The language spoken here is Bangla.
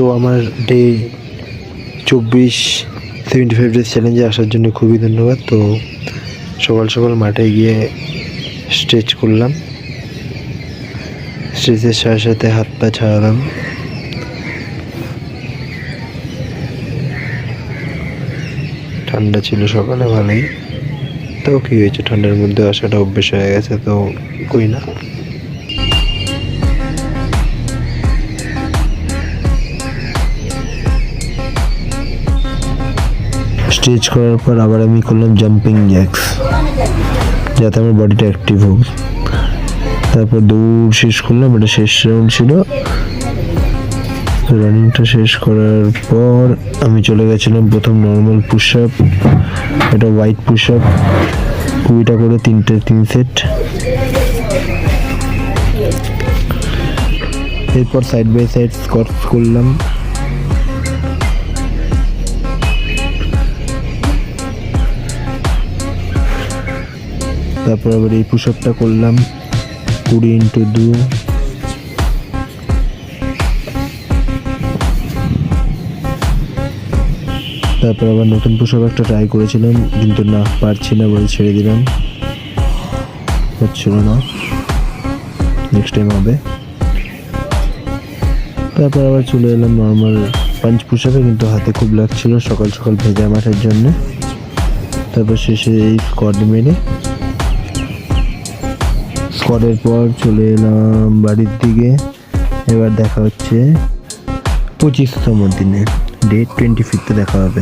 তো আমার ডে 24 75 ডেজ চ্যালেঞ্জে আসার জন্য খুবই ধন্যবাদ। তো সকাল সকাল মাঠে গিয়ে স্ট্রেচ করলাম, স্ট্রেচের সাথে সাথে হাত পা ছাড়ালাম। ঠান্ডা ছিল সকালে ভালোই, তো কী হয়েছে, ঠান্ডার মধ্যে আসাটা অভ্যেস হয়ে গেছে, তো কই না। স্ট্রেচ করার পর আবার আমি করলাম জাম্পিং জ্যাক্স, যাতে আমার বডিটা অ্যাক্টিভ হোক। তারপর দৌড় শেষ করলাম, এটা শেষ রাউন্ড ছিল। রানিংটা শেষ করার পর আমি চলে গেছিলাম প্রথম নর্মাল পুশ আপ, এটা হোয়াইট পুশ আপ 20টা করে 3 সেট। এরপর সাইড বাই সাইড স্কোয়াটস করলাম। তারপর আবার এই পুশ আপটা করলাম 20x2। তারপর আবার নতুন পুশ আপ একটা ট্রাই করেছিলাম, কিন্তু না, পারছি না বলে ছেড়ে দিলাম, হচ্ছিল না, নেক্সট টাইম হবে। তারপর আবার চলে এলাম নর্মাল পাঞ্চ পুশ আপে, কিন্তু হাতে খুব লাগছিল সকাল সকাল ভেজা মাঠের জন্য। তারপর শেষে এই স্কোয়াড মেরে, স্কোয়াডের পর চলে এলাম বাড়ির দিকে। এবার দেখা হচ্ছে 25তম দিনে, ডে 25 দেখা হবে।